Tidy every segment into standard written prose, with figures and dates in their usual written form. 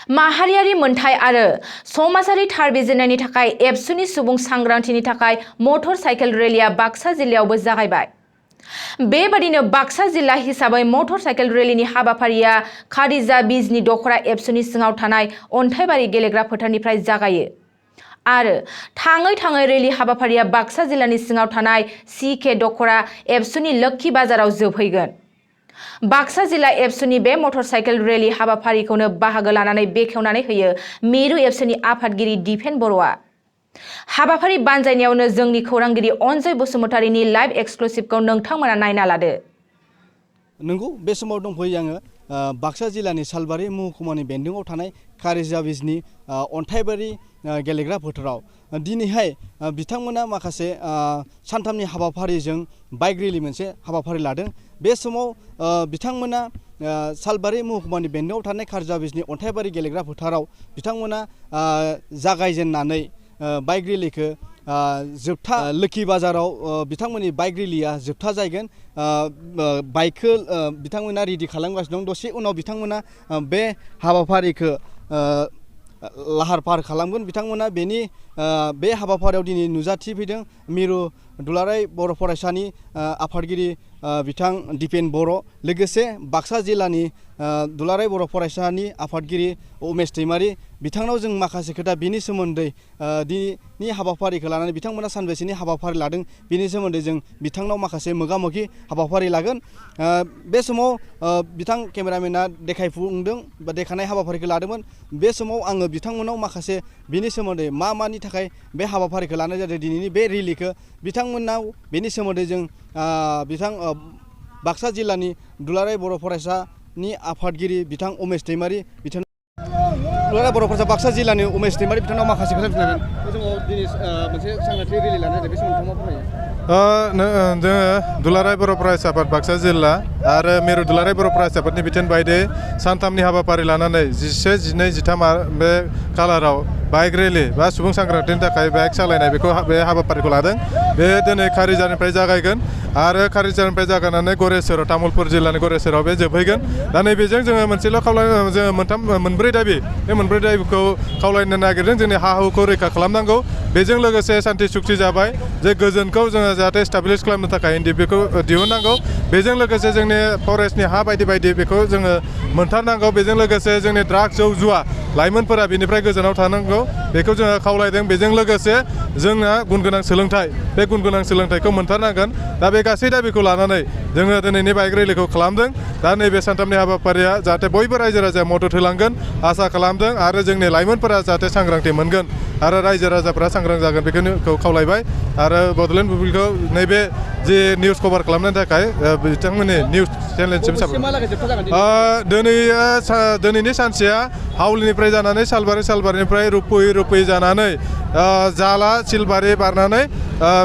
माहारियारि मोनथाय आरो समाजारि थार बिजिरनायनि थाखाय एबसुनि सुबुं सांग्रांथिनि थाखाय मटर साइकेल रेलिया बाक्सा जिल्लायावबो जागायबाय। बेबादिनो बाक्सा जिल्ला हिसाबै मटर साइकेल रेलिनि हाबाफारिया खारिजा बिजनी दखरा एबसुनि सिङाव थानाय अन्थाइबारि गेलेग्रा फोथारनिफ्राय जागायो आरो थाङै थाङै रेलि हाबाफारिया बाक्सा जिल्लानि सिङाव थानाय CK दखरा एबसुनि लोक्षी बाजाराव जोबहैगोन। बाक्सा जिल्ला एबसुनि बे मटर साइकेल रेलि हाबाफारिखौनो बाहागो लानानै बेखेवनानै होयो मिरु एबसुनि आफादगिरि दिपेन बर'आ। हाबाफारि बानजायनायावनो जोंनि खौरांगिरि अनजय बसुमतारीनि लाइभ एक्सक्लुसिभखौ नोंथांमोना नायना लादो। नंगौ, बे समाव दंफैयो आङो बाक्सा जिल्लानि सालबारि महकुमानि बेन्दोङाव थानाय खारिजा बिजनी अन्थाइबारि गेलेग्रा फोथाराव दिनैहाय बिथांमोना माखासे सानथामनि हाबाफारिजों बाइक रेलि मोनसे हाबाफारि लादों। बे समाव बिथांमोना सालबारि महकुमानि बेन्दोङाव थानाय खारिजा बिजनी अन्थाइबारि गेलेग्रा फोथाराव बिथांमोना जागायजेननानै बाइक रेलिखौ जोबथा लोक्षी बाजाराव बिथांमोननि बाइक रेलिया जोबथा जायगोन। बाइकखौ बिथांमोना रेडि खालामगासिनो दं। दसे उनाव बिथांमोना बे हाबाफारिखौ लाहार फाहार खालामगोन। बिथांमोना बे हाबाफारियाव दिनै नुजाथिफैदों मिरु दुलाराय बर' फरायसानि आफादगिरि बिथां दिपेन बर', लोगोसे बाक्सा जिल्लानि दुलाराय बर' फरायसानि आफादगिरि उमेश दैमारी। बिथांनाव जों माखासे खोथा बिनि सोमोन्दै दिनैनि हाबाफारिखौ लानानै बिथांमोना सानबेसेनि हाबाफारि लादों बिनि सोमोन्दै जों बिथांनाव माखासे मोगा-मोगि हाबाफारि लागोन। बे समाव बिथां केमेरामेना देखायफुंदों बा देखायनाय हाबाफारिखौ लादोंमोन। बे समाव आङो बिथांमोनाव माखासे बिनि सोमोन्दै मानि थाखाय बे हाबाफारिखौ लानाय जादों दिनैनि बे रेलिखौ बिथांमोनाव बेनि सोमोन्दै जों बाक्सा जिल्लानि दुलाराय बर' फरायसानि आफादगिरि बिथां उमेश दैमारी दुलाराय बर' फरायसा बाक्सा जिल्लानि उमेश दैमारी बिथांनाव माखासे खोथा बुंनांगोन। बे समाव दिनै मोनसे सांग्रांथि रेलि लानाय जादों, बे समाव नोंथाङा मा फोरमायो? जोङो दुलाराय बर' फरायसा आफाद बाक्सा जिल्ला आरो मिरु दुलाराय बर' फरायसा आफादनि बिथोन बायदियै सानथामनि हाबाफारि लानानै 11, 12, 13 बे कालाराव बाइक रेलि बा सुबुं सांग्रांथिनि थाखाय बाइक सालायनाय बे हाबाफारिखौ लादों। बे दिनै खारिजानिफ्राय जागायगोन आरो खारिजानिफ्राय जागायनानै गरेस्वराव तामुलपुर जिल्लानि गरेस्वराव बे जोबहैगोन। दा नैबेजों जोङो मोनसेल' जोङो मोनब्रै दाबि, बे मोनब्रै दाबिखौ खावलायनो नागिरदों। जोंनि हा हुखौ रैखा खालामनांगौ, बेजों लोगोसे सान्थि सुक्ति जाबाय जे गोजोनखौ जोङो जाहाथे स्टाब्लिस खालामनो थाखाय NDP-खौ दिहुननांगौ। बेजों लोगोसे जोंनि फरेस्टनि हा बायदि बायदि बेखौ जोङो मोनथारनांगौ। बेजों लोगोसे जोंनि ड्राग्स जौ जुवा लाइमोनफोरा बेनिफ्राय गोजानाव थानांगौ, बेखौ जोङो खावलायदों। बेजों लोगोसे जोंना गुन गोनां सोलोंथाइ, बे गुन गोनां सोलोंथाइखौ मोनथारनांगोन। दा बे गासै दाबिखौ लानानै जोङो दिनैनि बाइक रेलिखौ खालामदों। दा नैबे सानथामनि हाबाफारिया जाहाथे बयबो रायजो राजाया मदद होलांगोन आसा खालामदों आरो जोंनि लाइमोनफोरा जाहाथे सांग्रांथि मोनगोन आरो रायजो राजाफोरा सांग्रां जागोन बेखौ खावलायबाय। आरो बड'लेण्ड बुब्लिखौ नैबे जे निउस कभार खालामनो थाखाय बिथांमोननि निउस चेनेलसिम दिनैनि सानसेया हावलिनिफ्राय जानानै सालबारिनिफ्राय रुपै जानानै जाला सिलबारि बारनानै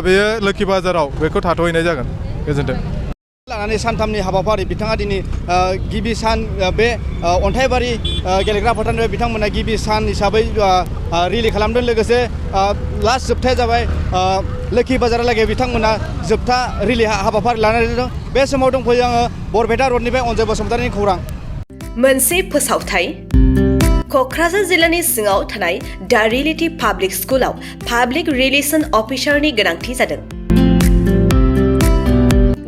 बेयो लोक्षी बाजाराव बेखौ थाथ'हैनाय जागोन। गोजोन्थों। लानानै सानथामनि हाबाफारि बिथाङा दिनै गिबि सान बे अन्थाइबारि गेलेग्रा फोथारनिफ्राय बिथांमोना गिबि सान हिसाबै रेलि खालामदों। लोगोसे लास्ट जोबथाया जाबाय लोक्षी बाजारालागै बिथांमोना जोबथा रेलि हाबाफारि लानानै दं। बे समाव दंफैयो आङो बरपेटा रडनिफ्राय अनजय बसुमतारीनि खौरां। मोनसे फोसावथाय क'क्राझार जिल्लानि सिङाव थानाय दा रियेलिटी पाब्लिक स्कुलाव पाब्लिक रिलेसन अफिसारनि गोनांथि जादों।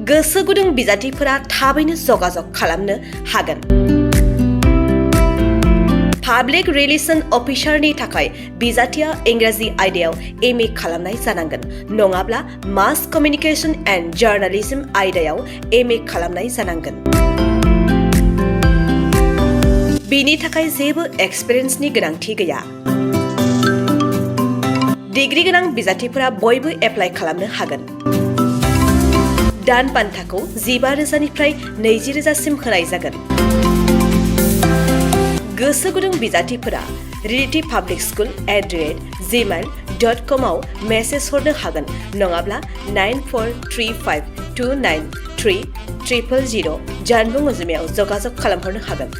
गोसो गुदुं बिजाथिफोरा थाबैनो जगाजग खालामनो हागोन। पाब्लिक रिलेसन अफिसारनि थाखाय बिजाथिया इंराजि आयदायाव MA खालामनाय जानांगोन, नङाब्ला मास कमिउनिकेशन एन्ड जार्नालिज्म आयदायाव MA खालामनाय जानांगोन। बेनि थाखाय जेबो एक्सपिरियेन्सनि गोनांथि गैया। डिग्री गोनां बिजाथिफोरा बयबो एप्लाइ खालामनो हागोन। दान बान्थाखौ 15,000निफ्राय 20,000सिम होनाय जागोन। गोसो गुदुं बिजाथिफोरा रियेलिटी पाब्लिक स्कुल @gmail.com आव मेसेज हरनो हागोन, नङाब्ला 9435293000 जानबुं अनजिमायाव जगाजग खालामहरनो हागोन।